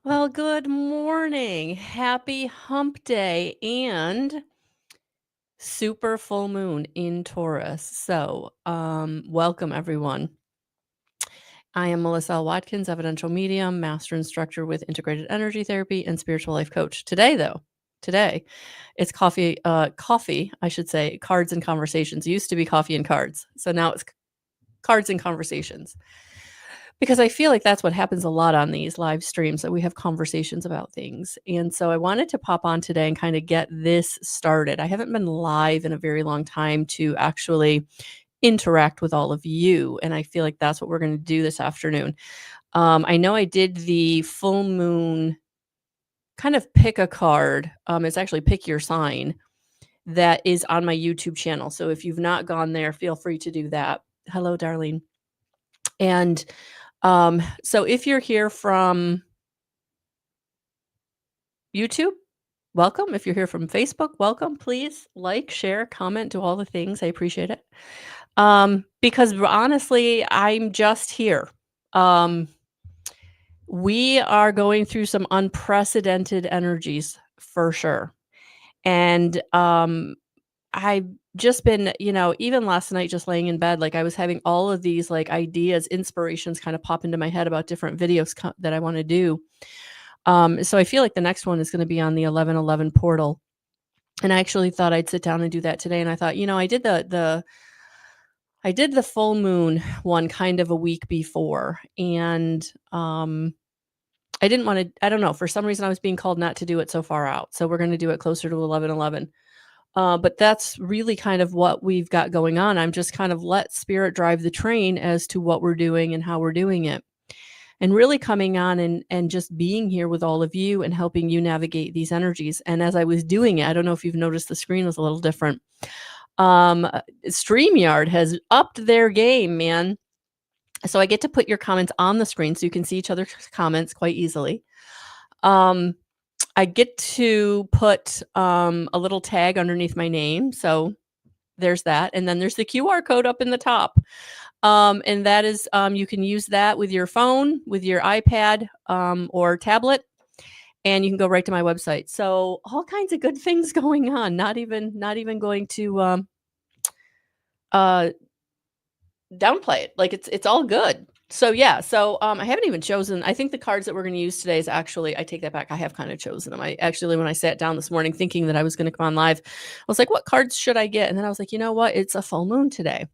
Well, good morning. Happy hump day and super full moon in Taurus. Welcome everyone. I am Melissa L. Watkins, evidential medium, master instructor with integrated energy therapy and spiritual life coach. Today it's coffee, I should say, cards and conversations. It used to be coffee and cards. So now it's cards and conversations. Because I feel like that's what happens a lot on these live streams, that we have conversations about things. And so I wanted to pop on today and kind of get this started. I haven't been live in a very long time to actually interact with all of you. And I feel like that's what we're going to do this afternoon. I know I did the full moon kind of pick a card. It's actually pick your sign that is on my YouTube channel. So if you've not gone there, feel free to do that. Hello, Darlene. And so if you're here from YouTube, welcome. If you're here from Facebook, welcome. Please like, share, comment, do all the things. I appreciate it. Because honestly, I'm just here. We are going through some unprecedented energies for sure. And I've just been, even last night, just laying in bed, like I was having all of these like ideas, inspirations kind of pop into my head about different videos that I want to do. So I feel like the next one is going to be on the 1111 portal. And I actually thought I'd sit down and do that today. And I thought, I did I did the full moon one kind of a week before. And I didn't want to, I don't know, for some reason I was being called not to do it so far out. So we're going to do it closer to 1111. But that's really kind of what we've got going on. I'm just kind of let spirit drive the train as to what we're doing and how we're doing it. And really coming on and just being here with all of you and helping you navigate these energies. And as I was doing it, I don't know if you've noticed the screen was a little different. StreamYard has upped their game, man. So I get to put your comments on the screen so you can see each other's comments quite easily. I get to put a little tag underneath my name. So there's that. And then there's the QR code up in the top. And that is, you can use that with your phone, with your iPad, or tablet, and you can go right to my website. So all kinds of good things going on. Not even going to downplay it. Like it's all good. So yeah. So I haven't even chosen. I think the cards that we're going to use today is actually, I take that back. I have kind of chosen them. I actually, when I sat down this morning thinking that I was going to come on live, I was like, what cards should I get? And then I was like, you know what? It's a full moon today.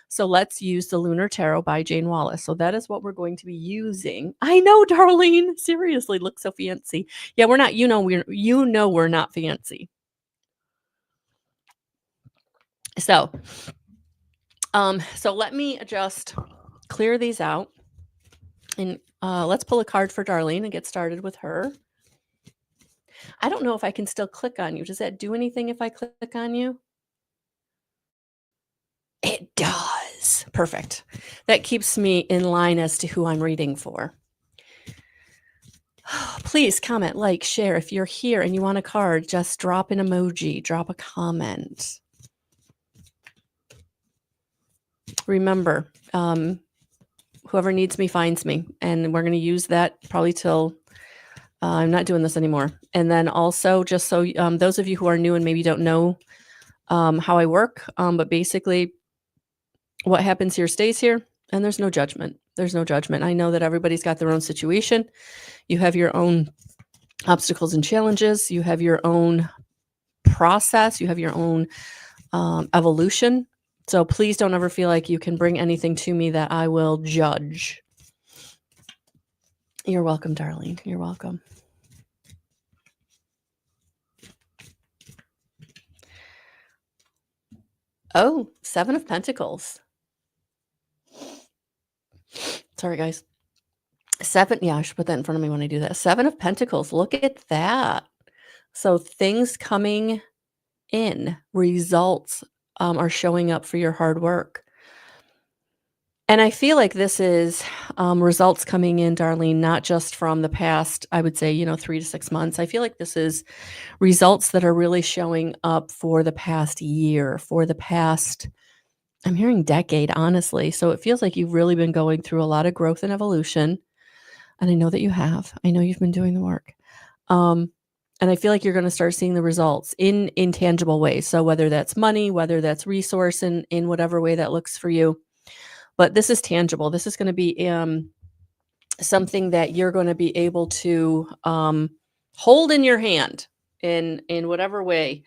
So let's use the Lunar Tarot by Jane Wallace. So that is what we're going to be using. I know, Darlene. Seriously, look so fancy. Yeah, we're not. We're not fancy. So, so let me just clear these out, and let's pull a card for Darlene and get started with her. I don't know if I can still click on you. Does that do anything if I click on you? It does. Perfect. That keeps me in line as to who I'm reading for. Please comment, like, share. If you're here and you want a card, just drop an emoji, drop a comment. Remember, whoever needs me finds me. And we're going to use that probably till I'm not doing this anymore. And then also, just so those of you who are new and maybe don't know how I work, but basically what happens here stays here, and there's no judgment. There's no judgment. I know that everybody's got their own situation. You have your own obstacles and challenges. You have your own process. You have your own evolution. So please don't ever feel like you can bring anything to me that I will judge. You're welcome, Darlene. You're welcome. Oh, 7 of Pentacles. Sorry, guys. 7. Yeah, I should put that in front of me when I do that. 7 of Pentacles. Look at that. So things coming in, results are showing up for your hard work. And I feel like this is results coming in, Darlene, not just from the past, I would say, 3 to 6 months. I feel like this is results that are really showing up for the past year, for the past, I'm hearing decade, honestly. So it feels like you've really been going through a lot of growth and evolution. And I know that you have. I know you've been doing the work. Um, and I feel like you're going to start seeing the results in tangible ways. So whether that's money, whether that's resource in whatever way that looks for you, but this is tangible. This is going to be something that you're going to be able to hold in your hand in whatever way.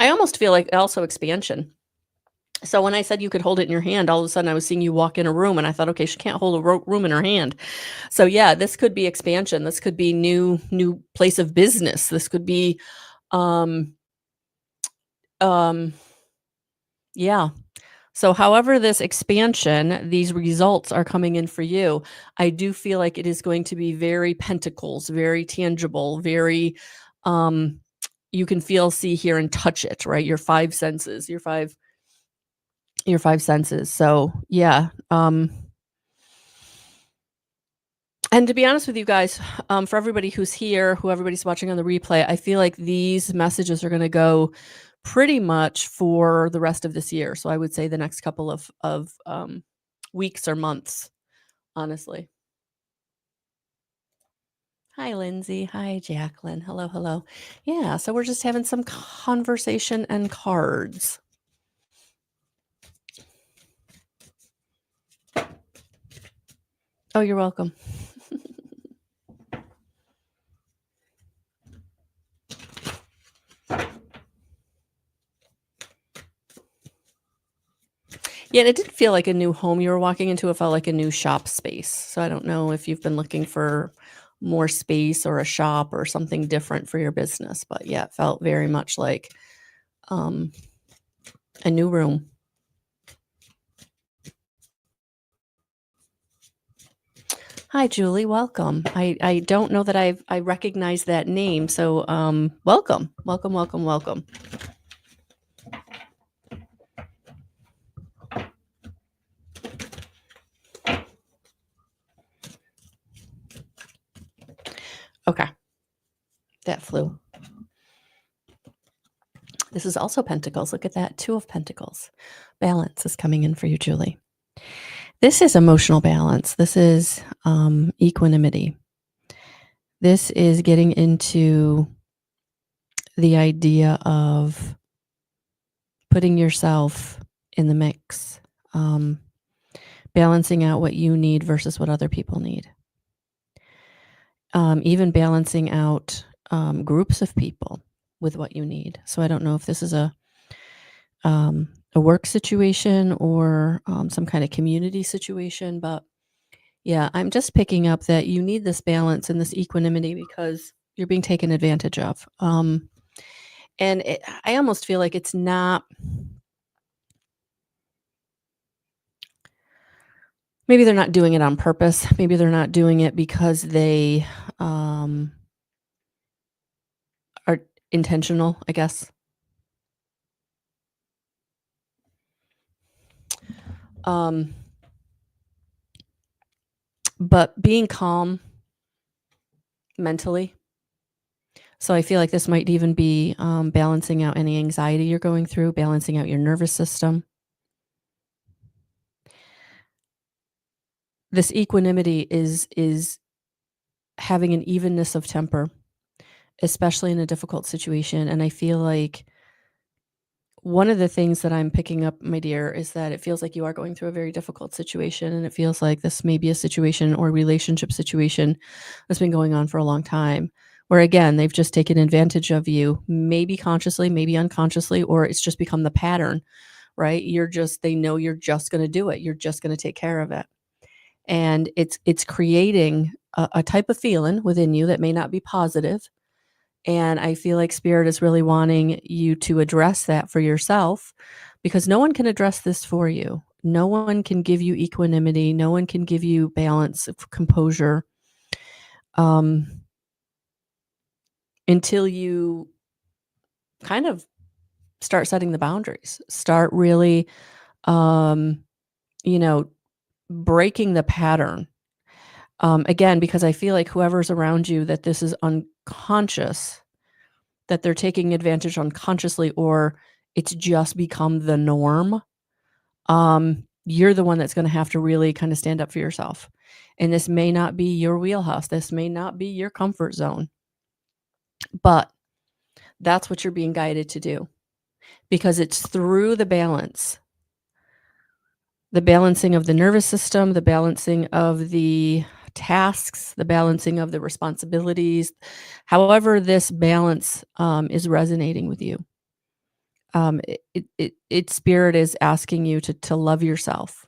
I almost feel like also expansion. So when I said you could hold it in your hand, all of a sudden I was seeing you walk in a room and I thought, okay, she can't hold a room in her hand. So yeah, this could be expansion. This could be new place of business. This could be um um yeah. So however this expansion, these results are coming in for you, I do feel like it is going to be very pentacles, very tangible, very um you can feel, see, hear, and touch it, right? Your five senses, your five senses. So yeah. And to be honest with you guys, for everybody who's here, who everybody's watching on the replay, I feel like these messages are going to go pretty much for the rest of this year. So I would say the next couple of weeks or months, honestly. Hi, Lindsay. Hi, Jacqueline. Hello, hello. Yeah, so we're just having some conversation and cards. Oh, you're welcome. Yeah, and it didn't feel like a new home you were walking into. It felt like a new shop space. So I don't know if you've been looking for more space or a shop or something different for your business, but yeah, it felt very much like a new room. Hi, Julie. Welcome. I don't know that I recognize that name, so welcome, welcome, welcome, welcome. Okay, that flew. This is also Pentacles. Look at that, Two of Pentacles. Balance is coming in for you, Julie. This is emotional balance. This is equanimity. This is getting into the idea of putting yourself in the mix, balancing out what you need versus what other people need, even balancing out groups of people with what you need. So I don't know if this is a work situation or some kind of community situation, but yeah, I'm just picking up that you need this balance and this equanimity because you're being taken advantage of. And I almost feel like it's not, maybe they're not doing it on purpose. Maybe they're not doing it because they are intentional, I guess. But being calm mentally. So I feel like this might even be balancing out any anxiety you're going through, balancing out your nervous system. This equanimity is having an evenness of temper, especially in a difficult situation. And I feel like one of the things that I'm picking up, my dear, is that it feels like you are going through a very difficult situation. And it feels like this may be a situation or relationship situation that's been going on for a long time, where again, they've just taken advantage of you, maybe consciously, maybe unconsciously, or it's just become the pattern, right? They know you're just going to do it. You're just going to take care of it. And it's creating a type of feeling within you that may not be positive. And I feel like Spirit is really wanting you to address that for yourself because no one can address this for you. No one can give you equanimity. No one can give you balance, composure, until you kind of start setting the boundaries, start really, you know, breaking the pattern. Again, because I feel like whoever's around you, that this is unconscious, that they're taking advantage unconsciously, or it's just become the norm. you're the one that's gonna have to really kinda stand up for yourself. And this may not be your wheelhouse, this may not be your comfort zone, but that's what you're being guided to do because it's through the balancing of the nervous system, the balancing of the tasks, the balancing of the responsibilities, however this balance, is resonating with you. Its spirit is asking you to love yourself,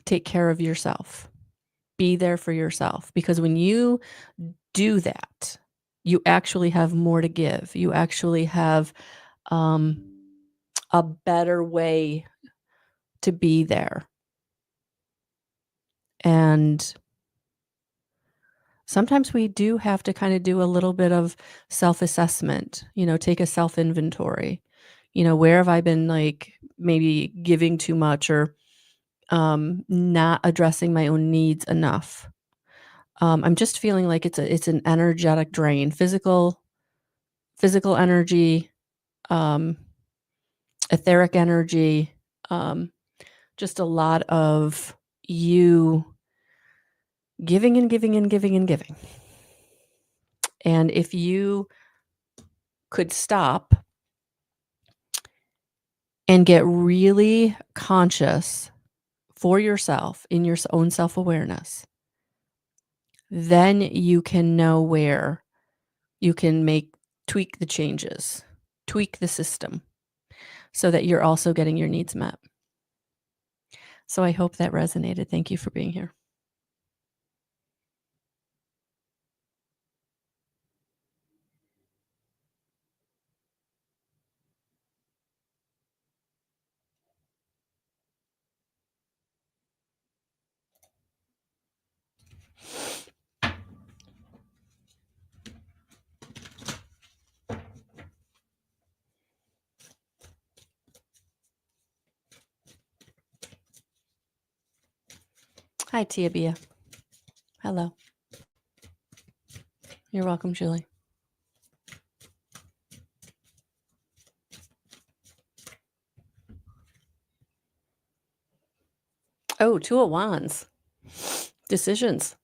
take care of yourself, be there for yourself, because when you do that, you actually have more to give. You actually have, um, a better way to be there. And sometimes we do have to kinda do a little bit of self-assessment, take a self-inventory. Where have I been, like, maybe giving too much or, not addressing my own needs enough? I'm just feeling like it's an energetic drain, physical energy, um, etheric energy, um, just a lot of you giving and giving and giving and giving. And if you could stop and get really conscious for yourself in your own self-awareness, then you can know where you can tweak the changes, tweak the system so that you're also getting your needs met. So I hope that resonated. Thank you for being here. Hi, Tia Bia. Hello. You're welcome, Julie. Oh, Two of Wands. Decisions.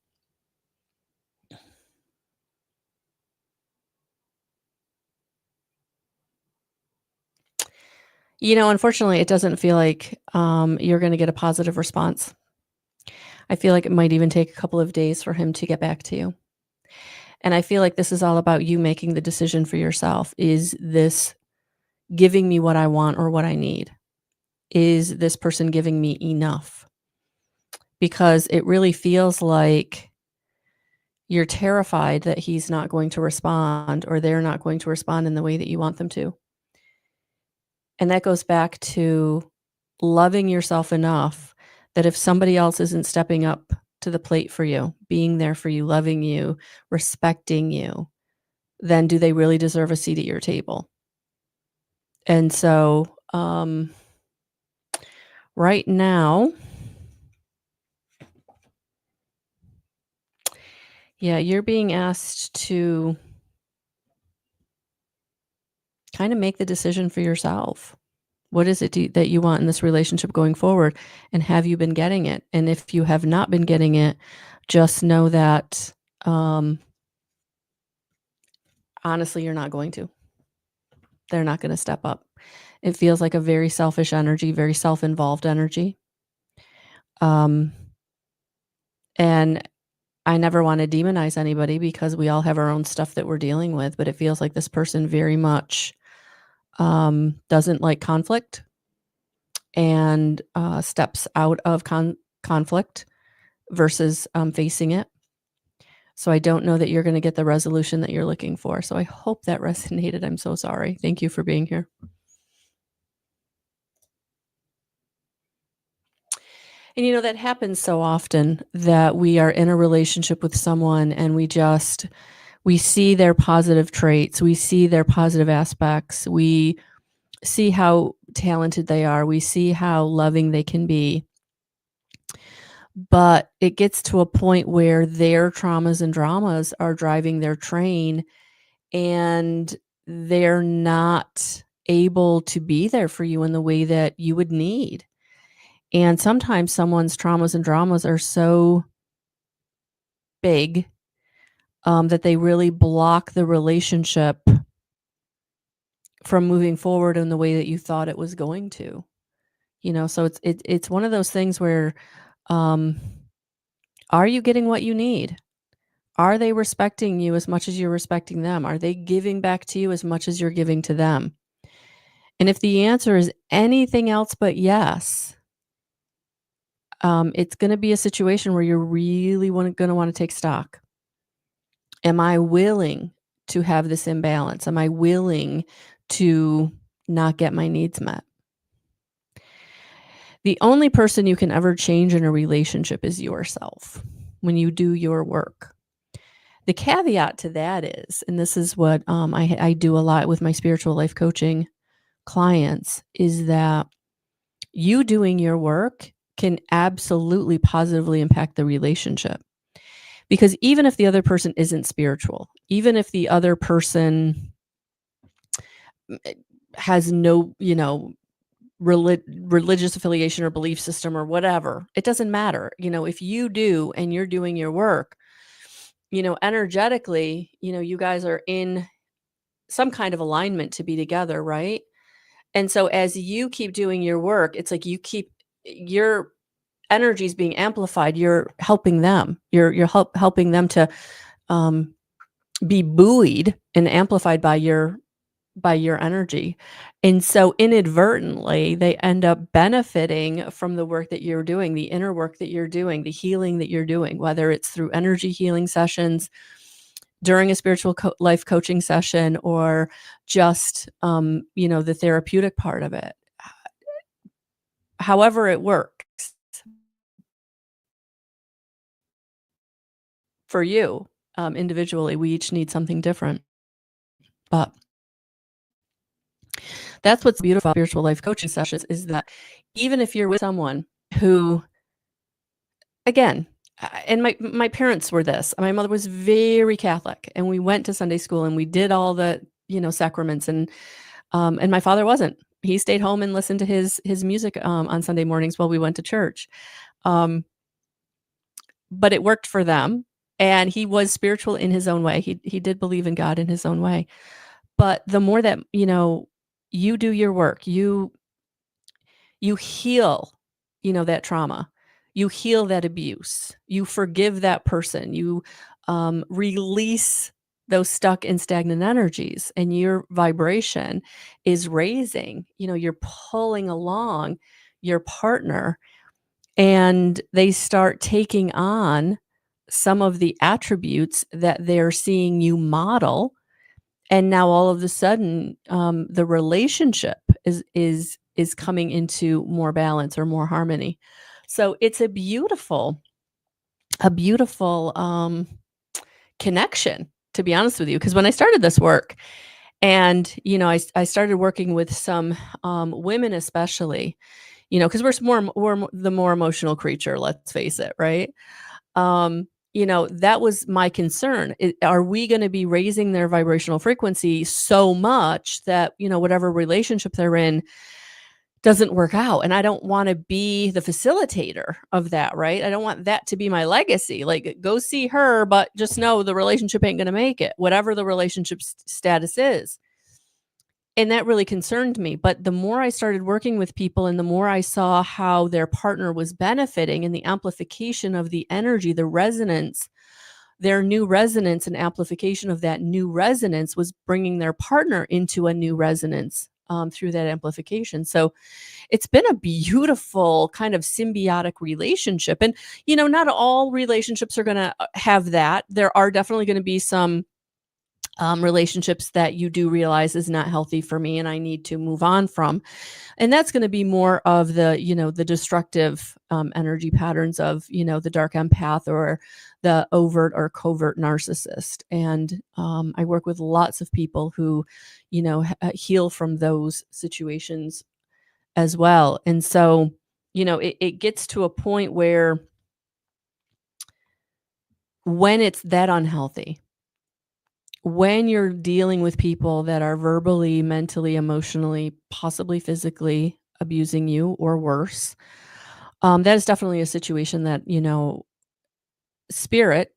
Unfortunately, it doesn't feel like you're going to get a positive response. I feel like it might even take a couple of days for him to get back to you. And I feel like this is all about you making the decision for yourself. Is this giving me what I want or what I need? Is this person giving me enough? Because it really feels like you're terrified that he's not going to respond or they're not going to respond in the way that you want them to. And that goes back to loving yourself enough that if somebody else isn't stepping up to the plate for you, being there for you, loving you, respecting you, then do they really deserve a seat at your table? And so, right now, yeah, you're being asked to kind of make the decision for yourself. What is it that you want in this relationship going forward? And have you been getting it? And if you have not been getting it, just know that honestly, you're not going to. They're not going to step up. It feels like a very selfish energy, very self involved energy. Um, and I never want to demonize anybody because we all have our own stuff that we're dealing with, but it feels like this person very much doesn't like conflict and steps out of conflict versus facing it. So I don't know that you're going to get the resolution that you're looking for. So I hope that resonated. I'm so sorry. Thank you for being here. And that happens so often that we are in a relationship with someone and we see their positive traits, we see their positive aspects, we see how talented they are, we see how loving they can be. But it gets to a point where their traumas and dramas are driving their train and they're not able to be there for you in the way that you would need. And sometimes someone's traumas and dramas are so big, that they really block the relationship from moving forward in the way that you thought it was going to. So it's one of those things where, um, are you getting what you need? Are they respecting you as much as you're respecting them? Are they giving back to you as much as you're giving to them? And if the answer is anything else but yes, it's going to be a situation where you're really going to want to take stock. Am I willing to have this imbalance? Am I willing to not get my needs met? The only person you can ever change in a relationship is yourself when you do your work. The caveat to that is, and this is what I do a lot with my spiritual life coaching clients, is that you doing your work can absolutely positively impact the relationship. Because even if the other person isn't spiritual, even if the other person has no, religious affiliation or belief system or whatever, it doesn't matter. If you do and you're doing your work, energetically, you guys are in some kind of alignment to be together, right? And so as you keep doing your work, it's like your energy is being amplified. You're helping them. You're helping them to um, be buoyed and amplified by your energy. And so inadvertently, they end up benefiting from the work that you're doing, the inner work that you're doing, the healing that you're doing, whether it's through energy healing sessions, during a spiritual life coaching session, or just, the therapeutic part of it. However it works for you, individually, we each need something different. But that's what's beautiful about spiritual life coaching sessions is that even if you're with someone who, again, and my parents were this. My mother was very Catholic, and we went to Sunday school and we did all the, sacraments, and my father wasn't. He stayed home and listened to his music on Sunday mornings while we went to church. Um, but it worked for them, and he was spiritual in his own way. He did believe in God in his own way. But the more that, you do your work, you heal, that trauma. You heal that abuse. You forgive that person. You release those stuck and stagnant energies, and your vibration is raising. You're pulling along your partner, and they start taking on some of the attributes that they're seeing you model, and now all of a sudden, the relationship is coming into more balance or more harmony. So it's a beautiful connection, to be honest with you. Because when I started this work, and I started working with some women, especially, because we're the more emotional creature. Let's face it, right? That was my concern. Are we going to be raising their vibrational frequency so much that, whatever relationship they're in doesn't work out? And I don't want to be the facilitator of that, right? I don't want that to be my legacy. Like, go see her, but just know the relationship ain't going to make it, whatever the relationship status is. And that really concerned me. But the more I started working with people and the more I saw how their partner was benefiting and the amplification of the energy, the resonance, their new resonance and amplification of that new resonance was bringing their partner into a new resonance through that amplification. So it's been a beautiful kind of symbiotic relationship. And, not all relationships are going to have that. There are definitely going to be some relationships that you do realize is not healthy for me and I need to move on from. And that's going to be more of the destructive energy patterns of, the dark empath or the overt or covert narcissist. And I work with lots of people who, heal from those situations as well. And so, it gets to a point where when it's that unhealthy, when you're dealing with people that are verbally, mentally, emotionally, possibly physically abusing you or worse, That is definitely a situation that, spirit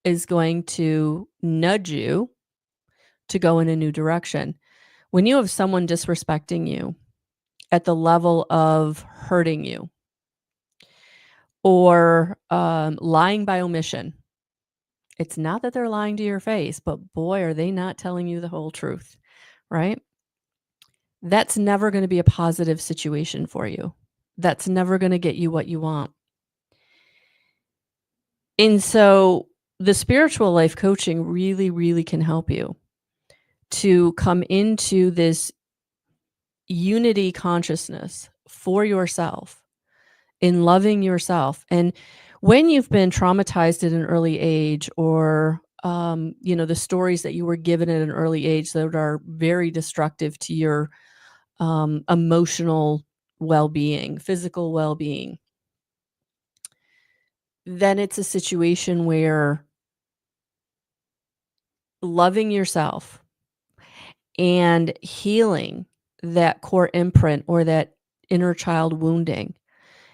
is going to nudge you to go in a new direction. When you have someone disrespecting you at the level of hurting you or lying by omission, it's not that they're lying to your face, but boy, are they not telling you the whole truth, right? That's never going to be a positive situation for you. That's never going to get you what you want. And so the spiritual life coaching really, really can help you to come into this unity consciousness for yourself, in loving yourself. And when you've been traumatized at an early age, or the stories that you were given at an early age that are very destructive to your emotional well-being, physical well-being, then it's a situation where loving yourself and healing that core imprint or that inner child wounding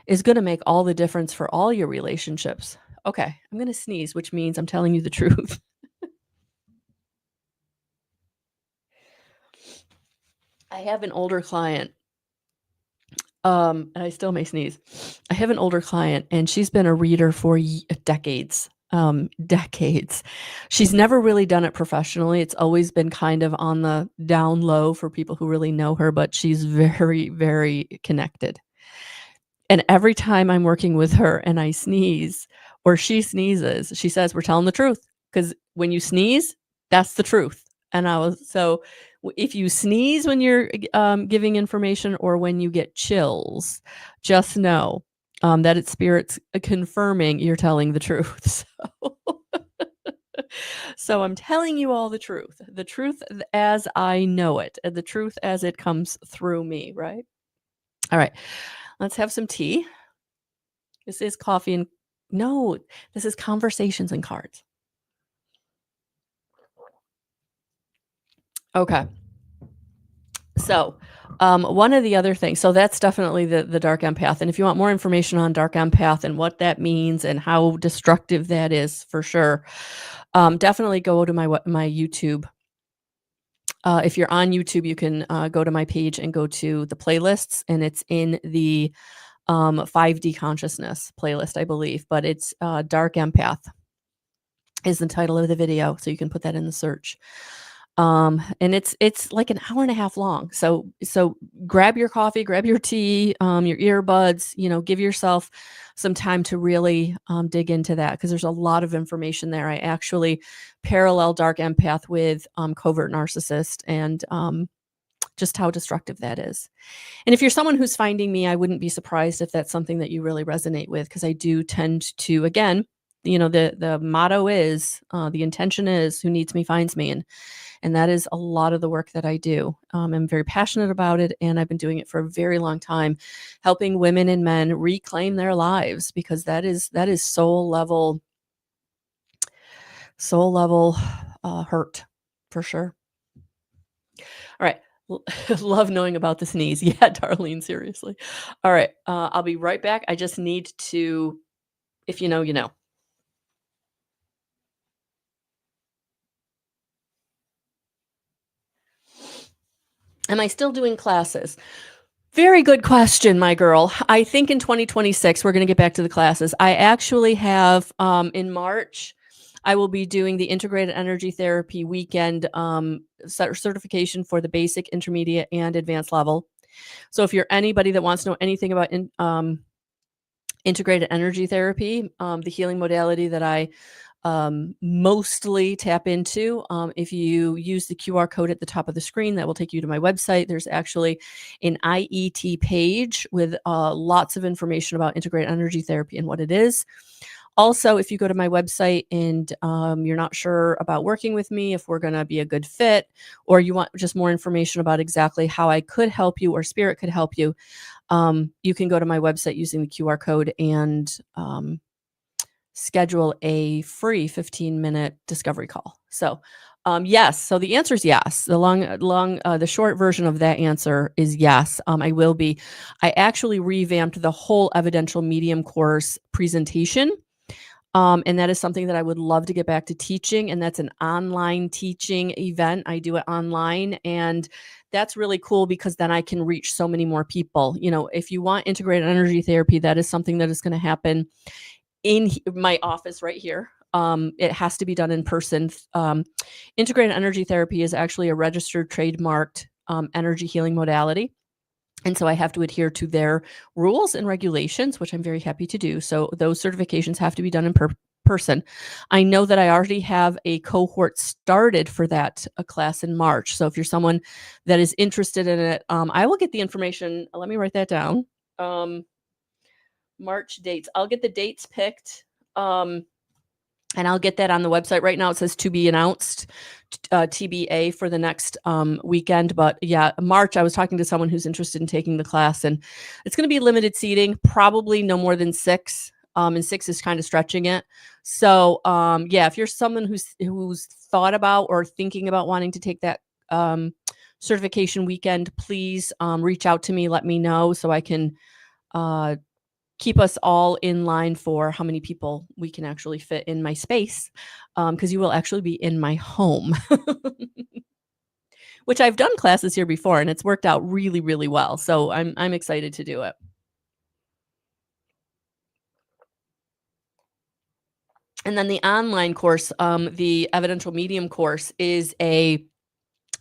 is going to make all the difference for all your relationships. Okay, I'm going to sneeze, which means I'm telling you the truth. I have an older client, and I still may sneeze. I have an older client, and she's been a reader for decades. Decades. She's never really done it professionally. It's always been kind of on the down low for people who really know her, but she's very, very connected. And every time I'm working with her and I sneeze or she sneezes, she says, "We're telling the truth, because when you sneeze, that's the truth." And I was so if you sneeze when you're giving information or when you get chills, just know that it's spirits confirming you're telling the truth. So I'm telling you all the truth as I know it, and the truth as it comes through me, right? All right, let's have some tea. This is coffee and no, this is conversations and cards. Okay. So, one of the other things, so that's definitely the dark empath. And if you want more information on dark empath and what that means and how destructive that is, for sure, definitely go to my YouTube. If you're on YouTube, you can go to my page and go to the playlists, and it's in the 5D consciousness playlist, I believe. But it's dark empath is the title of the video, so you can put that in the search. And it's like an hour and a half long. So grab your coffee, grab your tea, your earbuds, give yourself some time to really dig into that, because there's a lot of information there. I actually parallel dark empath with covert narcissist, and just how destructive that is. And if you're someone who's finding me, I wouldn't be surprised if that's something that you really resonate with, because I do tend to, again, the motto is, the intention is, who needs me finds me. And that is a lot of the work that I do. I'm very passionate about it, and I've been doing it for a very long time, helping women and men reclaim their lives, because that is soul level hurt, for sure. All right. Love knowing about the sneeze. Yeah, Darlene, seriously. All right. I'll be right back. I just need to, if you know, you know. Am I still doing classes? Very good question, my girl. I think in 2026, we're going to get back to the classes. I actually have, in March, I will be doing the integrated energy therapy weekend certification for the basic, intermediate, and advanced level. So if you're anybody that wants to know anything about integrated energy therapy, the healing modality that I mostly tap into. If you use the QR code at the top of the screen, that will take you to my website. There's actually an IET page with lots of information about integrated energy therapy and what it is. Also, if you go to my website and you're not sure about working with me, if we're going to be a good fit, or you want just more information about exactly how I could help you or spirit could help you, you can go to my website using the QR code and schedule a free 15-minute discovery call. So Yes. So the answer is yes. The short version of that answer is yes. I will be. I actually revamped the whole evidential medium course presentation. And that is something that I would love to get back to teaching. And that's an online teaching event. I do it online. And that's really cool because then I can reach so many more people. If you want integrated energy therapy, that is something that is going to happen in my office right here. It has to be done in person. Integrated energy therapy is actually a registered, trademarked energy healing modality. And so I have to adhere to their rules and regulations, which I'm very happy to do. So those certifications have to be done in person. I know that I already have a cohort started for that class in March. So if you're someone that is interested in it, I will get the information. Let me write that down. March dates. I'll get the dates picked. And I'll get that on the website. Right now it says to be announced, TBA for the next weekend. But yeah, March, I was talking to someone who's interested in taking the class, and it's going to be limited seating, probably no more than 6. And 6 is kind of stretching it. So yeah, if you're someone who's thought about or thinking about wanting to take that certification weekend, please reach out to me. Let me know so I can keep us all in line for how many people we can actually fit in my space, because you will actually be in my home, which I've done classes here before, and it's worked out really, really well. So I'm excited to do it. And then the online course, the evidential medium course, is a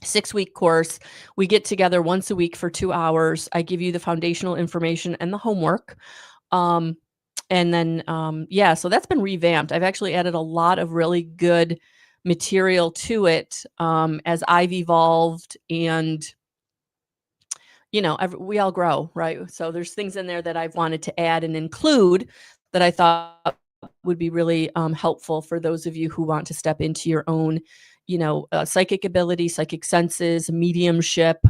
6-week course. We get together once a week for 2 hours. I give you the foundational information and the homework. And then, yeah, so that's been revamped. I've actually added a lot of really good material to it as I've evolved, and we all grow, right? So there's things in there that I've wanted to add and include that I thought would be really helpful for those of you who want to step into your own psychic ability, psychic senses, mediumship,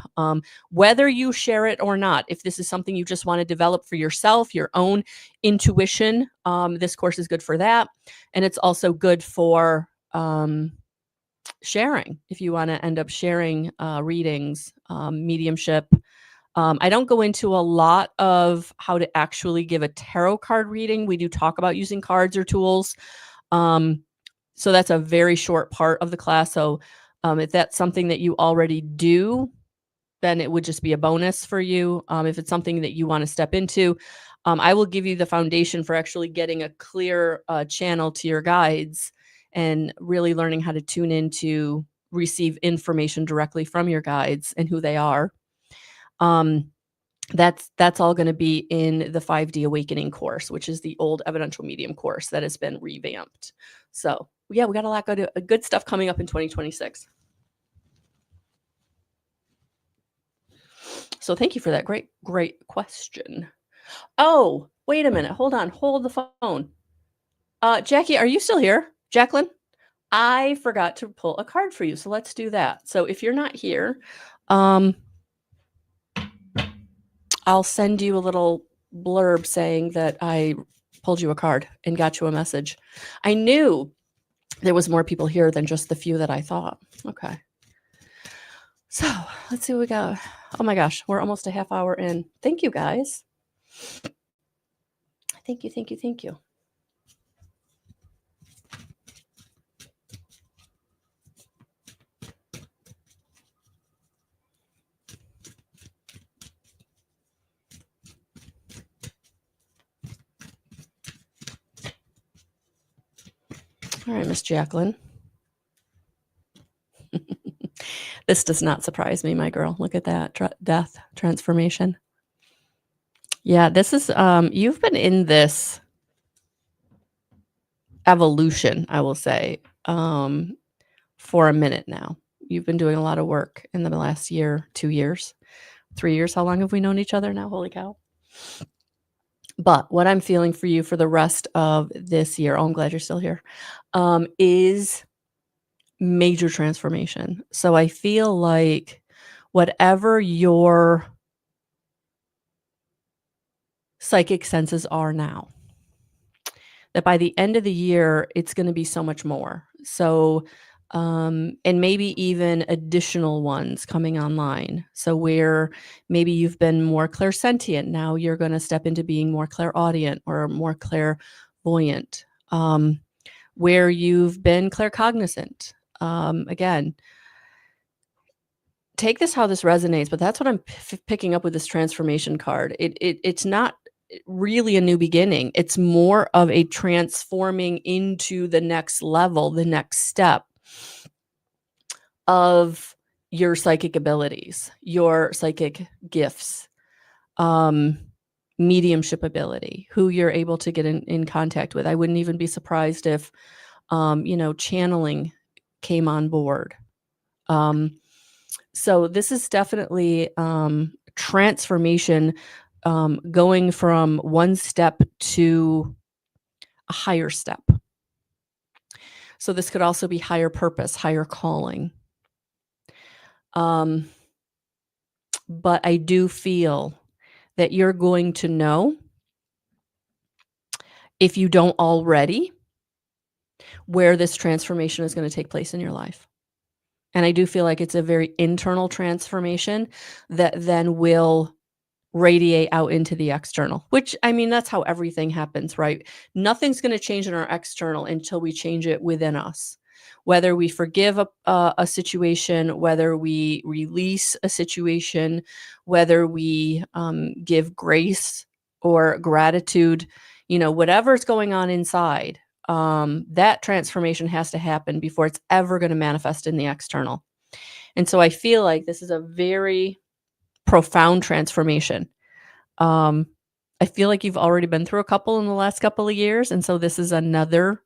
whether you share it or not. If this is something you just want to develop for yourself, your own intuition, this course is good for that. And it's also good for sharing. If you want to end up sharing readings, mediumship. I don't go into a lot of how to actually give a tarot card reading. We do talk about using cards or tools. So that's a very short part of the class. So if that's something that you already do, then it would just be a bonus for you. If it's something that you want to step into, I will give you the foundation for actually getting a clear channel to your guides and really learning how to tune in to receive information directly from your guides and who they are. That's all going to be in the 5D Awakening course, which is the old evidential medium course that has been revamped. So yeah, we got a lot of good stuff coming up in 2026. So thank you for that great question. Oh, wait a minute. Hold on. Hold the phone. Jackie, are you still here? Jacqueline? I forgot to pull a card for you. So let's do that. So if you're not here, I'll send you a little blurb saying that I pulled you a card and got you a message. I knew there was more people here than just the few that I thought. Okay. So let's see what we got. Oh my gosh, we're almost a half hour in. Thank you, guys. Thank you, thank you, thank you. All right, Miss Jacqueline. This does not surprise me, my girl. Look at that. Death, transformation. Yeah, this is, you've been in this evolution, I will say, for a minute now. You've been doing a lot of work in the last year, 2 years, 3 years. How long have we known each other now? Holy cow. But what I'm feeling for you for the rest of this year, oh, I'm glad you're still here, is major transformation. So I feel like whatever your psychic senses are now, that by the end of the year, it's going to be so much more. So and maybe even additional ones coming online. So where maybe you've been more clairsentient, now you're going to step into being more clairaudient or more clairvoyant. Where you've been claircognizant. Again, take this how this resonates, but that's what I'm picking up with this transformation card. It's not really a new beginning. It's more of a transforming into the next level, the next step of your psychic abilities, your psychic gifts, um, mediumship ability, who you're able to get in contact with. I wouldn't even be surprised if, channeling came on board. So this is definitely transformation, going from one step to a higher step. So this could also be higher purpose, higher calling. But I do feel that you're going to know, if you don't already, where this transformation is going to take place in your life. And I do feel like it's a very internal transformation that then will radiate out into the external, which, I mean, that's how everything happens, right? Nothing's going to change in our external until we change it within us. Whether we forgive a situation, whether we release a situation, whether we give grace or gratitude, whatever's going on inside, that transformation has to happen before it's ever going to manifest in the external. And so I feel like this is a very profound transformation. I feel like you've already been through a couple in the last couple of years, and so this is another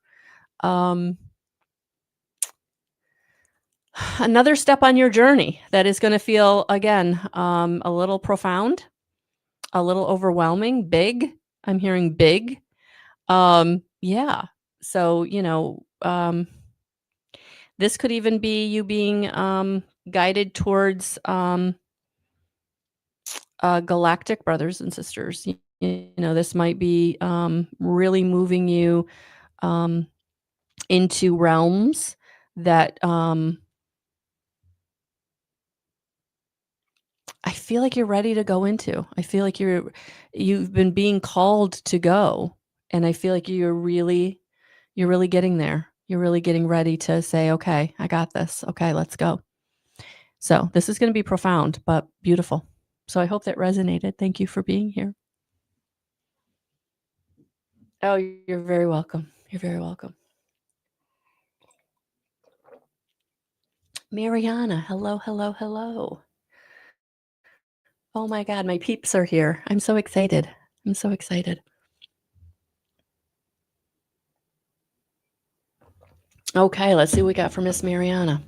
another step on your journey that is going to feel, again, a little profound, a little overwhelming, big. I'm hearing big. Yeah. So, this could even be you being guided towards galactic brothers and sisters. This might be really moving you into realms that I feel like you're ready to go into. I feel like you've been being called to go, and I feel like you're really getting there. You're really getting ready to say, "Okay, I got this. Okay, let's go." So, this is going to be profound but beautiful. So, I hope that resonated. Thank you for being here. Oh, you're very welcome. You're very welcome. Mariana, hello, hello, hello. Oh my god, my peeps are here. I'm so excited. I'm so excited. Okay, let's see what we got for Miss Mariana.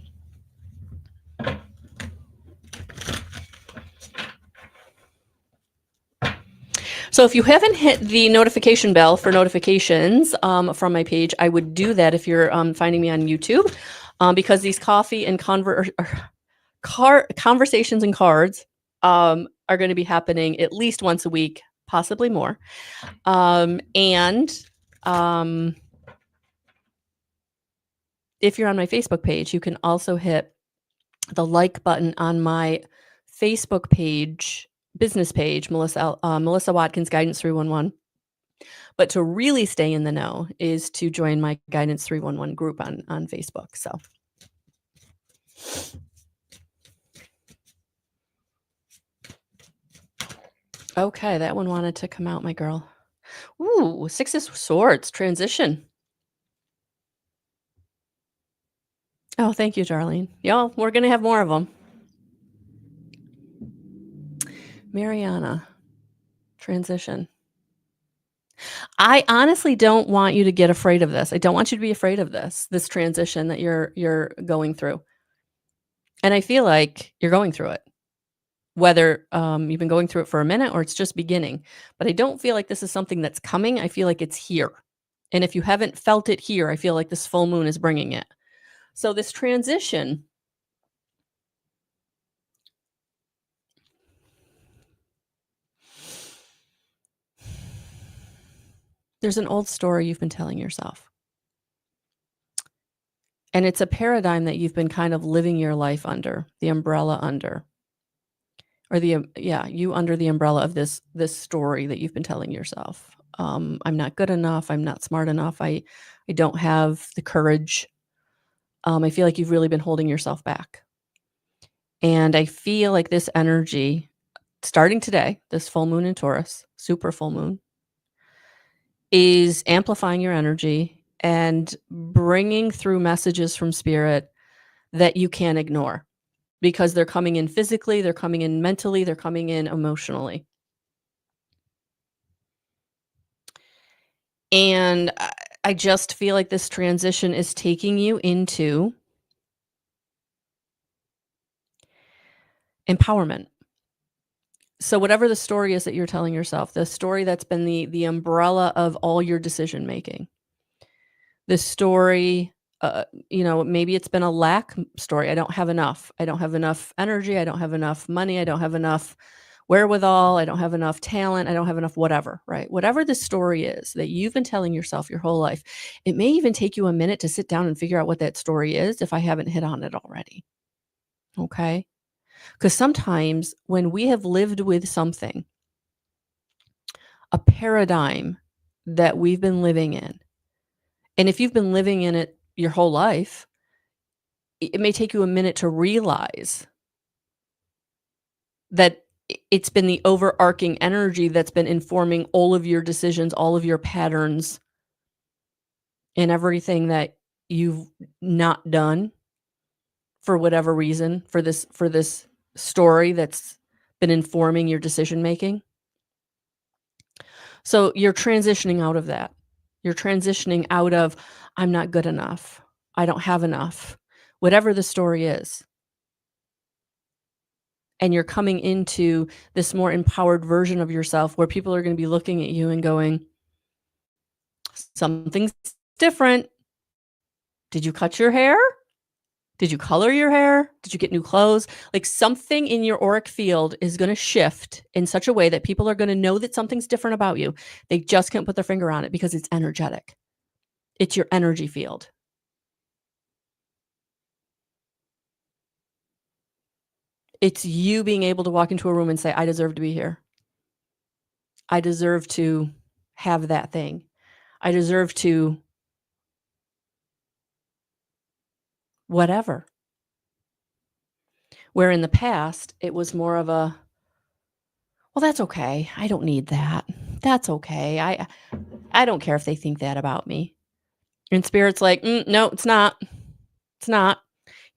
So if you haven't hit the notification bell for notifications from my page, I would do that if you're finding me on YouTube, because these coffee and conversations and cards are going to be happening at least once a week, possibly more. And if you're on my Facebook page, you can also hit the like button on my Facebook page, business page, Melissa Watkins Guidance 311. But to really stay in the know is to join my Guidance 311 group on Facebook. So. Okay, that one wanted to come out, my girl. Ooh, Six of Swords, transition. Oh, thank you, Darlene. Y'all, we're going to have more of them. Mariana, transition. I honestly don't want you to get afraid of this. I don't want you to be afraid of this transition that you're going through. And I feel like you're going through it. Whether you've been going through it for a minute or it's just beginning. But I don't feel like this is something that's coming. I feel like it's here. And if you haven't felt it here, I feel like this full moon is bringing it. So this transition, there's an old story you've been telling yourself. And it's a paradigm that you've been kind of living your life under, the umbrella under, or you under the umbrella of this story that you've been telling yourself. I'm not good enough. I'm not smart enough. I don't have the courage. I feel like you've really been holding yourself back. And I feel like this energy, starting today, this full moon in Taurus, super full moon, is amplifying your energy and bringing through messages from spirit that you can't ignore because they're coming in physically, they're coming in mentally, they're coming in emotionally. And I just feel like this transition is taking you into empowerment. So whatever the story is that you're telling yourself, the story that's been the umbrella of all your decision making, this story, maybe it's been a lack story. I don't have enough. I don't have enough energy. I don't have enough money. I don't have enough wherewithal. I don't have enough talent. I don't have enough whatever, right? Whatever the story is that you've been telling yourself your whole life, it may even take you a minute to sit down and figure out what that story is if I haven't hit on it already. Okay? Because sometimes when we have lived with something, a paradigm that we've been living in, and if you've been living in it your whole life, it may take you a minute to realize that it's been the overarching energy that's been informing all of your decisions, all of your patterns, and everything that you've not done for whatever reason, for this story that's been informing your decision making. So you're transitioning out of that. You're transitioning out of, I'm not good enough. I don't have enough. Whatever the story is. And you're coming into this more empowered version of yourself where people are going to be looking at you and going, something's different. Did you cut your hair? Did you color your hair? Did you get new clothes? Like something in your auric field is going to shift in such a way that people are going to know that something's different about you. They just can't put their finger on it because it's energetic. It's your energy field. It's you being able to walk into a room and say, I deserve to be here. I deserve to have that thing. I deserve to whatever. Where in the past, it was more of a, well, that's okay. I don't need that. That's okay. I don't care if they think that about me. And spirit's like, no, it's not. It's not.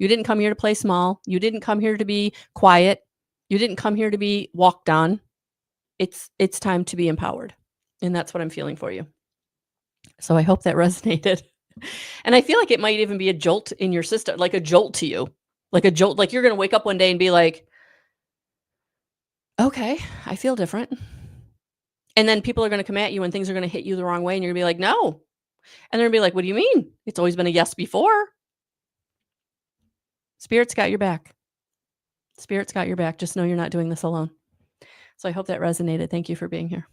You didn't come here to play small. You didn't come here to be quiet. You didn't come here to be walked on. It's time to be empowered. And that's what I'm feeling for you. So I hope that resonated. And I feel like it might even be a jolt in your system, like a jolt to you. Like a jolt, like you're going to wake up one day and be like, okay, I feel different. And then people are going to come at you and things are going to hit you the wrong way. And you're going to be like, no. And they're going to be like, what do you mean? It's always been a yes before. Spirit's got your back. Spirit's got your back. Just know you're not doing this alone. So I hope that resonated. Thank you for being here.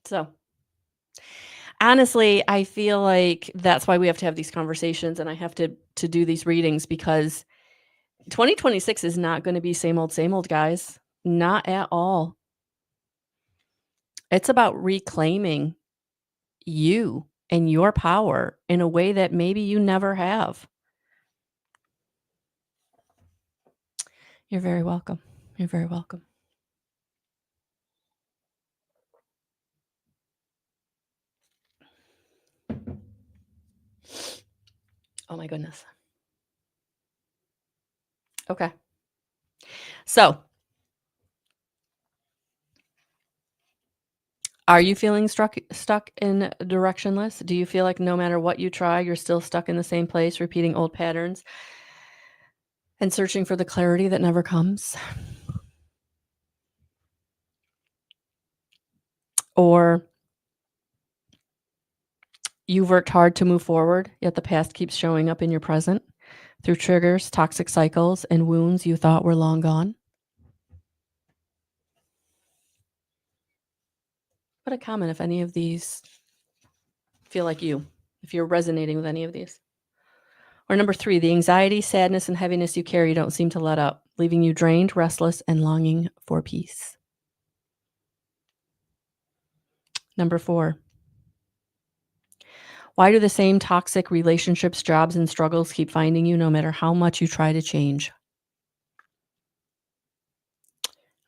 So honestly, I feel like that's why we have to have these conversations and I have to do these readings because 2026 is not going to be same old, guys. Not at all. It's about reclaiming you and your power in a way that maybe you never have. You're very welcome. You're very welcome. Oh my goodness. Okay. So, are you feeling stuck in directionless? Do you feel like no matter what you try, you're still stuck in the same place, repeating old patterns and searching for the clarity that never comes? Or you've worked hard to move forward, yet the past keeps showing up in your present through triggers, toxic cycles, and wounds you thought were long gone? Put a comment if any of these feel like you, if you're resonating with any of these. Or number 3, the anxiety, sadness, and heaviness you carry don't seem to let up, leaving you drained, restless, and longing for peace. Number 4, why do the same toxic relationships, jobs, and struggles keep finding you no matter how much you try to change?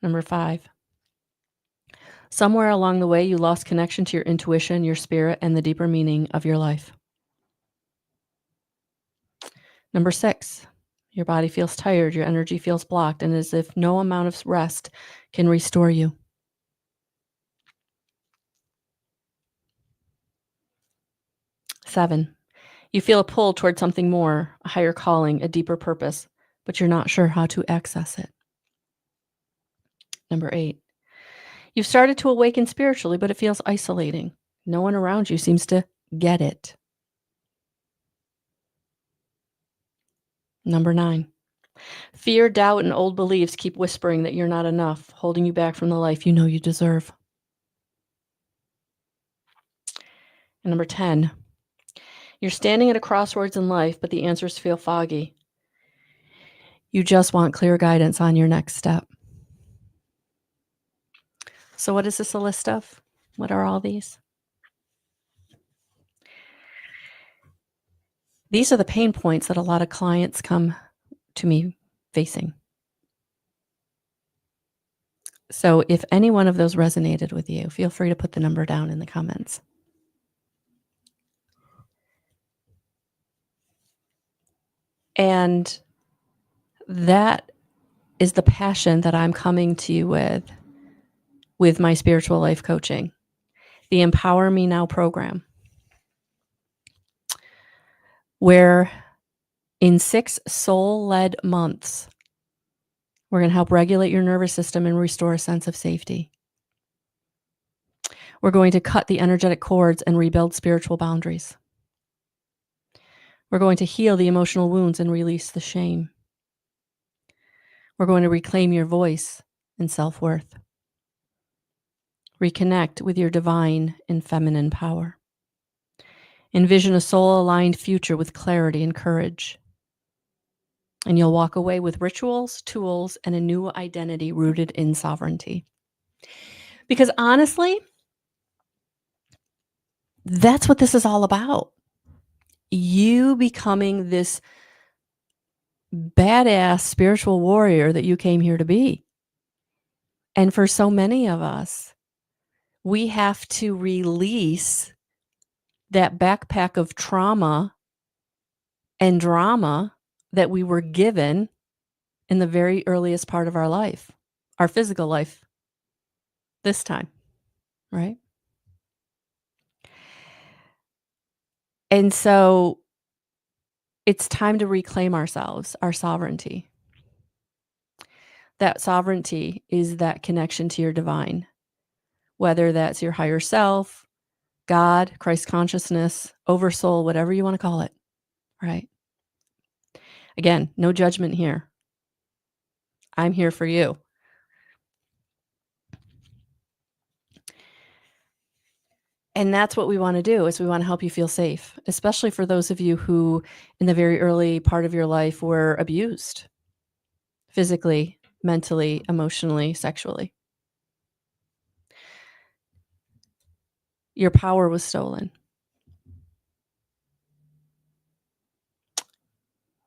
Number 5, somewhere along the way you lost connection to your intuition, your spirit, and the deeper meaning of your life. Number 6, your body feels tired, your energy feels blocked, and as if no amount of rest can restore you. Seven, you feel a pull toward something more, a higher calling, a deeper purpose, but you're not sure how to access it. Number 8, you've started to awaken spiritually, but it feels isolating. No one around you seems to get it. Number 9, fear, doubt, and old beliefs keep whispering that you're not enough, holding you back from the life you know you deserve. And number 10, you're standing at a crossroads in life, but the answers feel foggy. You just want clear guidance on your next step. So what is this a list of? What are all these? These are the pain points that a lot of clients come to me facing. So if any one of those resonated with you, feel free to put the number down in the comments. And that is the passion that I'm coming to you with my spiritual life coaching, the Empower Me Now program, where in 6 soul-led months, we're going to help regulate your nervous system and restore a sense of safety. We're going to cut the energetic cords and rebuild spiritual boundaries. We're going to heal the emotional wounds and release the shame. We're going to reclaim your voice and self-worth. Reconnect with your divine and feminine power. Envision a soul-aligned future with clarity and courage. And you'll walk away with rituals, tools, and a new identity rooted in sovereignty. Because honestly, that's what this is all about. You becoming this badass spiritual warrior that you came here to be. And for so many of us, we have to release that backpack of trauma and drama that we were given in the very earliest part of our life, our physical life, this time, right? And so it's time to reclaim ourselves, our sovereignty. That sovereignty is that connection to your divine, whether that's your higher self, God, Christ consciousness, oversoul, whatever you want to call it, right? Again, no judgment here. I'm here for you. And that's what we want to do, is we want to help you feel safe, especially for those of you who in the very early part of your life were abused physically, mentally, emotionally, sexually. Your power was stolen.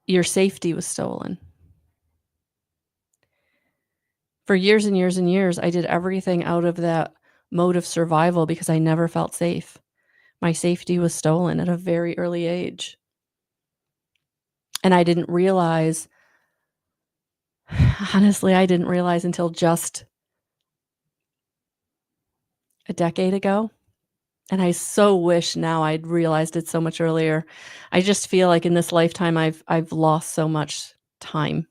Your safety was stolen. For years and years and years, I did everything out of that mode of survival because I never felt safe. My safety was stolen at a very early age. And I didn't realize, honestly, I didn't realize until just a decade ago. And I so wish now I'd realized it so much earlier. I just feel like in this lifetime, I've lost so much time.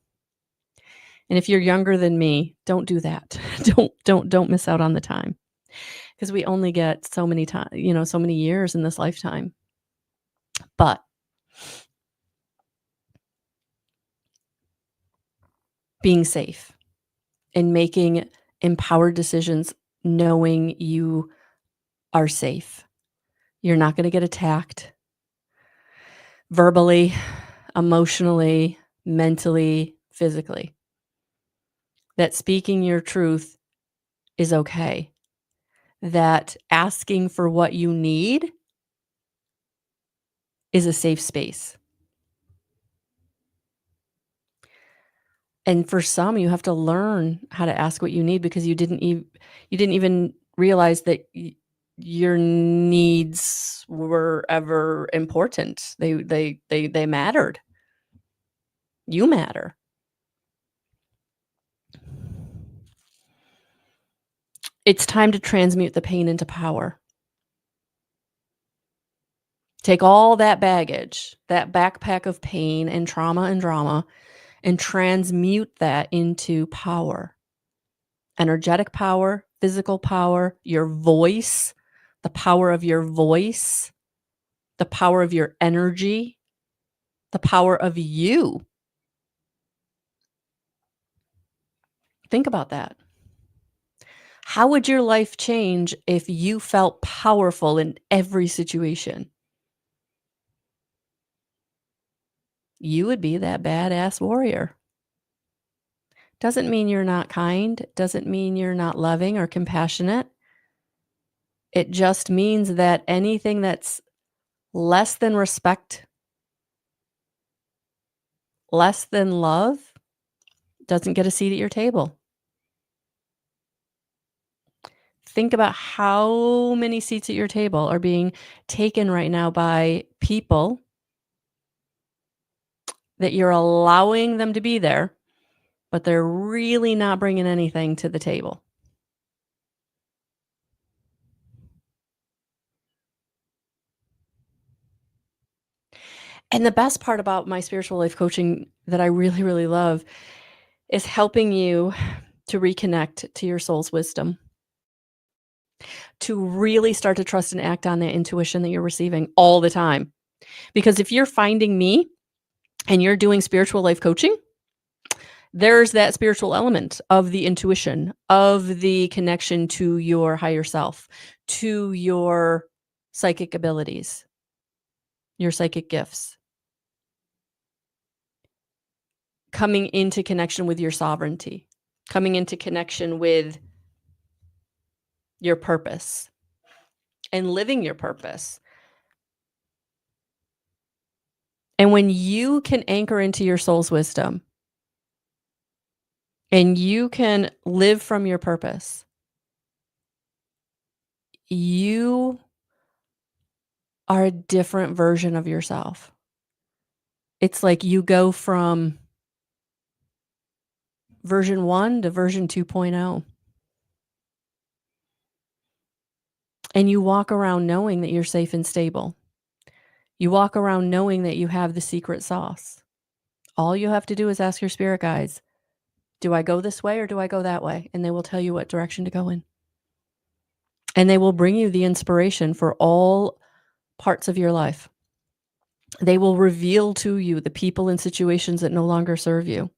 And if you're younger than me, don't do that. Don't miss out on the time, because we only get so many time, so many years in this lifetime. But being safe and making empowered decisions, knowing you are safe. You're not going to get attacked verbally, emotionally, mentally, physically. That speaking your truth is okay. That asking for what you need is a safe space. And for some, you have to learn how to ask what you need because you didn't even realize that your needs were ever important. They mattered. You matter. It's time to transmute the pain into power. Take all that baggage, that backpack of pain and trauma and drama, and transmute that into power. Energetic power, physical power, your voice, the power of your voice, the power of your energy, the power of you. Think about that. How would your life change if you felt powerful in every situation? You would be that badass warrior. Doesn't mean you're not kind, doesn't mean you're not loving or compassionate. It just means that anything that's less than respect, less than love, doesn't get a seat at your table. Think about how many seats at your table are being taken right now by people that you're allowing them to be there, but they're really not bringing anything to the table. And the best part about my spiritual life coaching that I really, really love is helping you to reconnect to your soul's wisdom, to really start to trust and act on that intuition that you're receiving all the time. Because if you're finding me and you're doing spiritual life coaching, there's that spiritual element of the intuition, of the connection to your higher self, to your psychic abilities, your psychic gifts, coming into connection with your sovereignty, coming into connection with your purpose and living your purpose. And when you can anchor into your soul's wisdom and you can live from your purpose, you are a different version of yourself. It's like you go from version 1 to version 2.0. And you walk around knowing that you're safe and stable. You walk around knowing that you have the secret sauce. All you have to do is ask your spirit guides, do I go this way or do I go that way? And they will tell you what direction to go in. And they will bring you the inspiration for all parts of your life. They will reveal to you the people and situations that no longer serve you.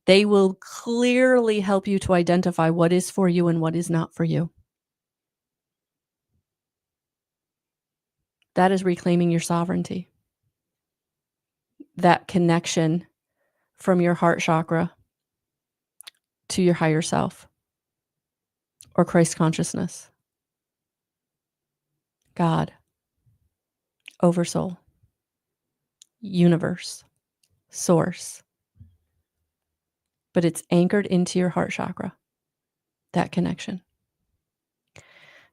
They will clearly help you to identify what is for you and what is not for you. That is reclaiming your sovereignty. That connection from your heart chakra to your higher self or Christ consciousness, God, oversoul, universe, source. But it's anchored into your heart chakra, that connection.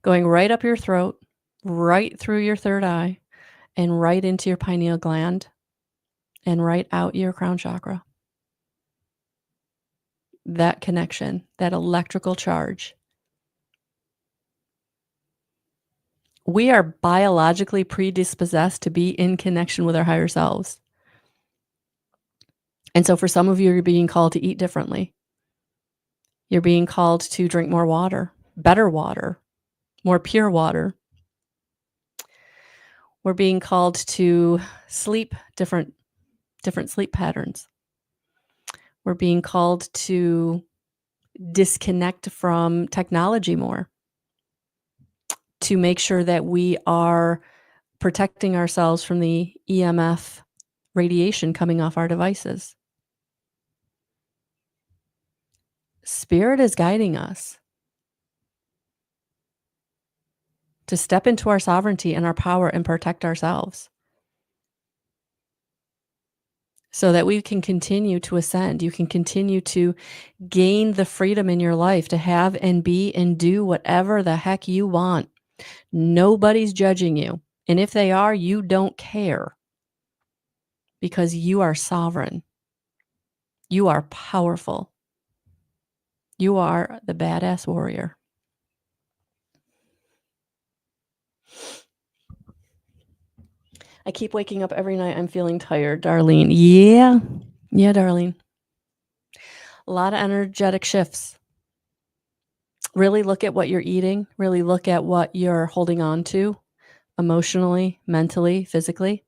Going right up your throat, right through your third eye, and right into your pineal gland, and right out your crown chakra. That connection, that electrical charge. We are biologically predisposed to be in connection with our higher selves. And so for some of you, you're being called to eat differently. You're being called to drink more water, better water, more pure water. We're being called to sleep different sleep patterns. We're being called to disconnect from technology more. to make sure that we are protecting ourselves from the EMF radiation coming off our devices. Spirit is guiding us to step into our sovereignty and our power and protect ourselves so that we can continue to ascend. You can continue to gain the freedom in your life to have and be and do whatever the heck you want. Nobody's judging you. And if they are, you don't care because you are sovereign. You are powerful. You are the badass warrior. I keep waking up every night. I'm feeling tired, Darlene. Yeah, Darlene. A lot of energetic shifts. Really look at what you're eating. Really look at what you're holding on to emotionally, mentally, physically.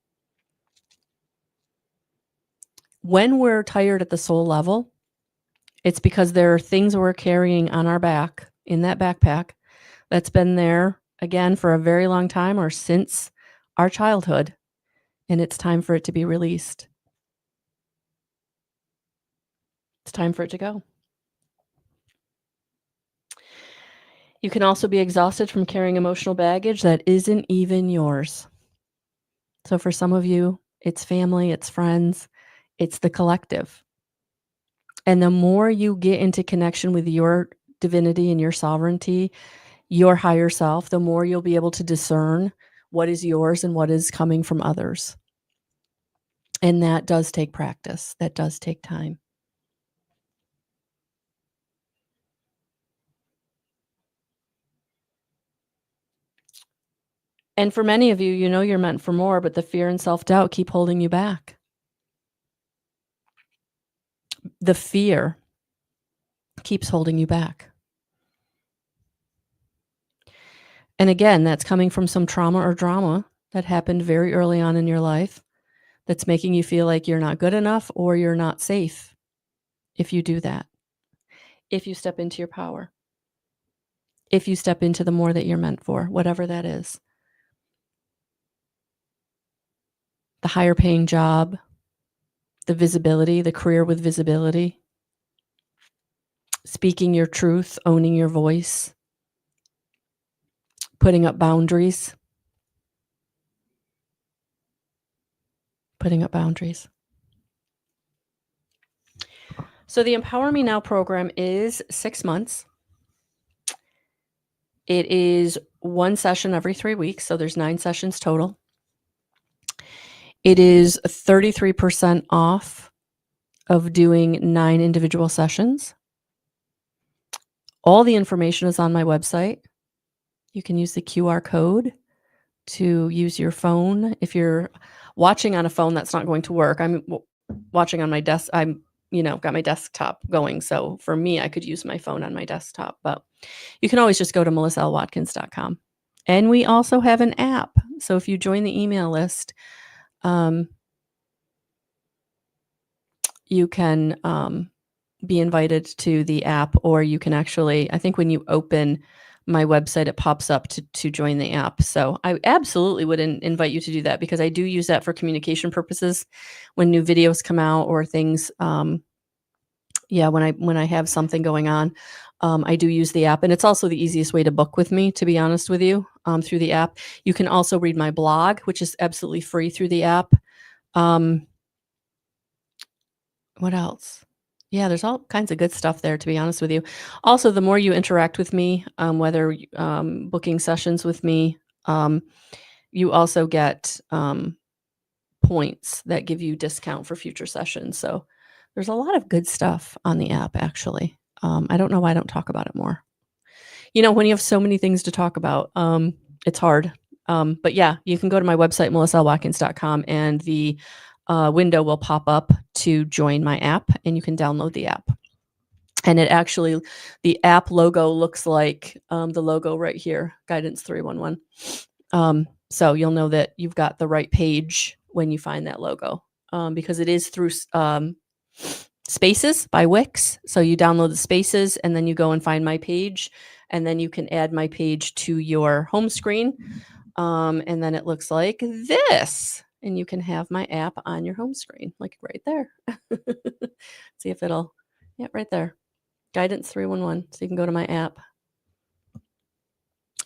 When we're tired at the soul level, it's because there are things we're carrying on our back in that backpack that's been there, again, for a very long time or since our childhood, and it's time for it to be released. It's time for it to go. You can also be exhausted from carrying emotional baggage that isn't even yours. So for some of you, it's family, it's friends, it's the collective. And the more you get into connection with your divinity and your sovereignty, your higher self, the more you'll be able to discern what is yours and what is coming from others. And that does take practice. That does take time. And for many of you, you know you're meant for more, but the fear and self-doubt keep holding you back. The fear keeps holding you back. And again, that's coming from some trauma or drama that happened very early on in your life that's making you feel like you're not good enough or you're not safe if you do that. If you step into your power. If you step into the more that you're meant for, whatever that is. The higher paying job, the visibility, the career with visibility, speaking your truth, owning your voice, putting up boundaries. Putting up boundaries. So the Empower Me Now program is 6 months. It is one session every 3 weeks, so there's 9 sessions total. It is 33% off of doing 9 individual sessions. All the information is on my website. You can use the QR code to use your phone. If you're watching on a phone, that's not going to work. I'm watching on my desk. I'm, got my desktop going. So for me, I could use my phone on my desktop, but you can always just go to melissaalwatkins.com. And we also have an app. So if you join the email list, you can be invited to the app, or you can actually, I think when you open my website, it pops up to join the app. So I absolutely would invite you to do that, because I do use that for communication purposes when new videos come out or things. When I have something going on, I do use the app, and it's also the easiest way to book with me, to be honest with you, through the app. You can also read my blog, which is absolutely free through the app. What else? Yeah, there's all kinds of good stuff there, to be honest with you. Also, the more you interact with me, whether booking sessions with me, you also get points that give you discount for future sessions. So there's a lot of good stuff on the app, actually. I don't know why I don't talk about it more. When you have so many things to talk about, it's hard. But yeah, you can go to my website, melissaalwatkins.com, and the window will pop up to join my app, and you can download the app. And the app logo looks like the logo right here, Guidance 311. So you'll know that you've got the right page when you find that logo, because it is through Spaces by Wix. So you download the Spaces, and then you go and find my page, and then you can add my page to your home screen. And then it looks like this, and you can have my app on your home screen, like right there. See if it'll, yeah, right there. Guidance 311. So you can go to my app,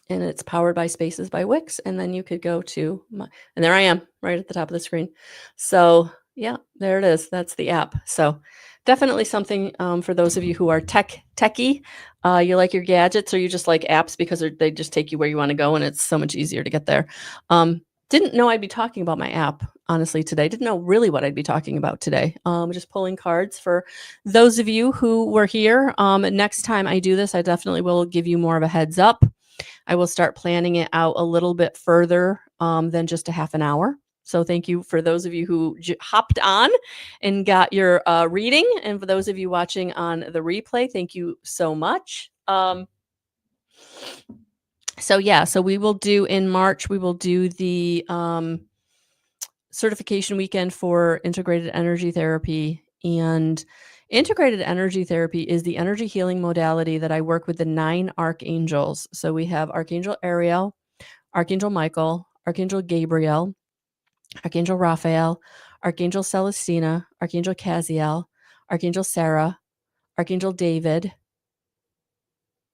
and it's powered by Spaces by Wix. And then you could go to my, and there I am right at the top of the screen. So yeah, there it is. That's the app. So definitely something for those of you who are techie. You like your gadgets, or you just like apps because they just take you where you want to go, and it's so much easier to get there. Didn't know I'd be talking about my app, honestly, today. Didn't know really what I'd be talking about today. Just pulling cards for those of you who were here. Next time I do this, I definitely will give you more of a heads up. I will start planning it out a little bit further than just a half an hour. So thank you for those of you who hopped on and got your reading. And for those of you watching on the replay, thank you so much. So yeah, so we will do in March, we will do the certification weekend for integrated energy therapy. And integrated energy therapy is the energy healing modality that I work with the 9 archangels. So we have Archangel Ariel, Archangel Michael, Archangel Gabriel, Archangel Raphael, Archangel Celestina, Archangel Caziel, Archangel Sarah, Archangel David,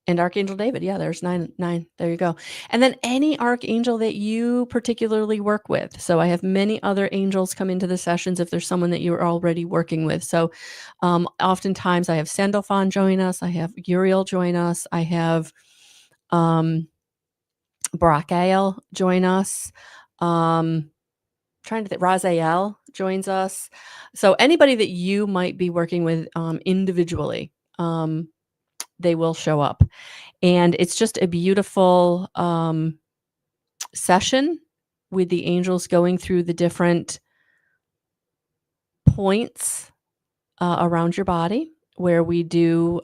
and Archangel David. Yeah, there's nine. There you go. And then any archangel that you particularly work with. So I have many other angels come into the sessions if there's someone that you're already working with. So oftentimes I have Sandalphon join us. I have Uriel join us. I have Brachel join us. Trying to think, Raziel joins us. So anybody that you might be working with individually, they will show up. And it's just a beautiful session with the angels going through the different points around your body where we do.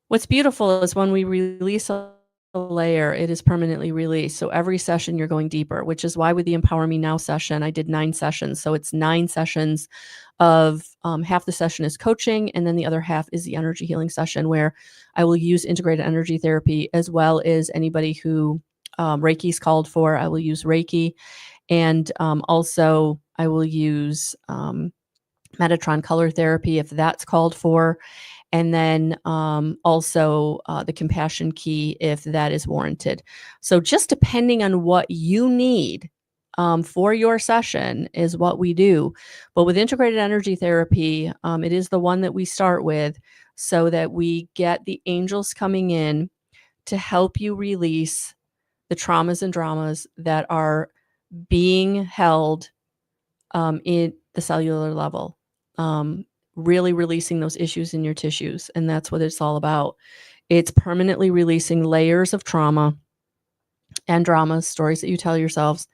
What's beautiful is when we release a layer, it is permanently released. So every session you're going deeper, which is why with the Empower Me Now session, I did 9 sessions. So it's 9 sessions of half the session is coaching, and then the other half is the energy healing session where I will use integrated energy therapy, as well as anybody who Reiki's called for. I will use Reiki, and also I will use Metatron color therapy if that's called for. And then also the compassion key if that is warranted. So just depending on what you need for your session is what we do. But with integrated energy therapy, it is the one that we start with so that we get the angels coming in to help you release the traumas and dramas that are being held in the cellular level. Really releasing those issues in your tissues. And that's what it's all about. It's permanently releasing layers of trauma and dramas, stories that you tell yourselves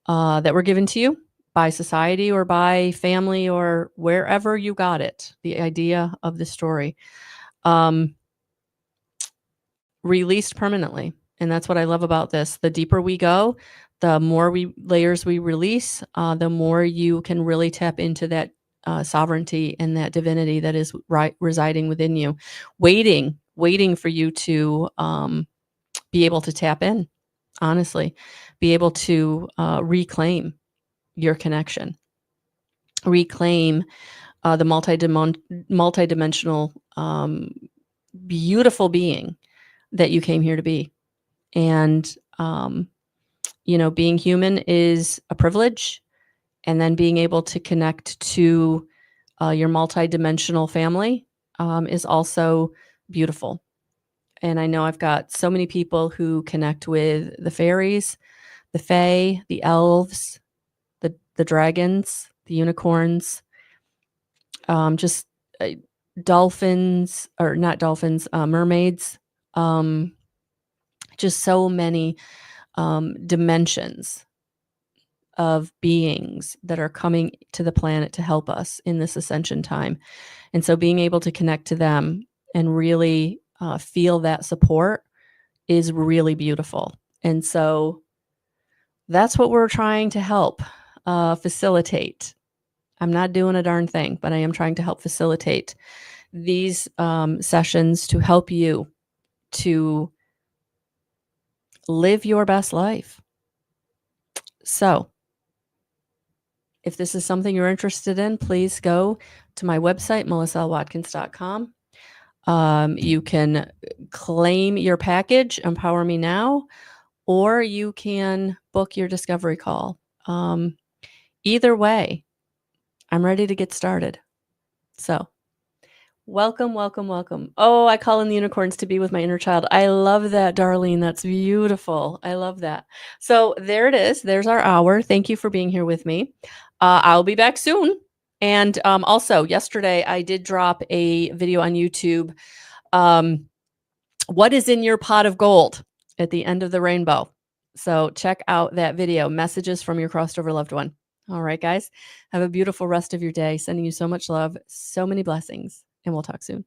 that were given to you by society or by family or wherever you got it, the idea of the story. Released permanently. And that's what I love about this. The deeper we go, the more layers we release, the more you can really tap into that sovereignty and that divinity that is residing within you, waiting for you to be able to tap in, honestly, be able to reclaim your connection, reclaim the multidimensional, beautiful being that you came here to be. And, being human is a privilege. And then being able to connect to your multidimensional family is also beautiful. And I know I've got so many people who connect with the fairies, the fae, the elves, the dragons, the unicorns, just dolphins, or not dolphins, mermaids, just so many dimensions of beings that are coming to the planet to help us in this ascension time. And so being able to connect to them and really feel that support is really beautiful. And so that's what we're trying to help facilitate. I'm not doing a darn thing, but I am trying to help facilitate these sessions to help you to live your best life. So, if this is something you're interested in, please go to my website, melissawwatkins.com. You can claim your package, Empower Me Now, or you can book your discovery call. Either way, I'm ready to get started. So, welcome, welcome, welcome. Oh, I call in the unicorns to be with my inner child. I love that, Darlene. That's beautiful. I love that. So there it is. There's our hour. Thank you for being here with me. I'll be back soon. And also, yesterday I did drop a video on YouTube. What is in your pot of gold at the end of the rainbow? So check out that video, Messages from Your Crossed Over Loved One. All right, guys, have a beautiful rest of your day. Sending you so much love, so many blessings, and we'll talk soon.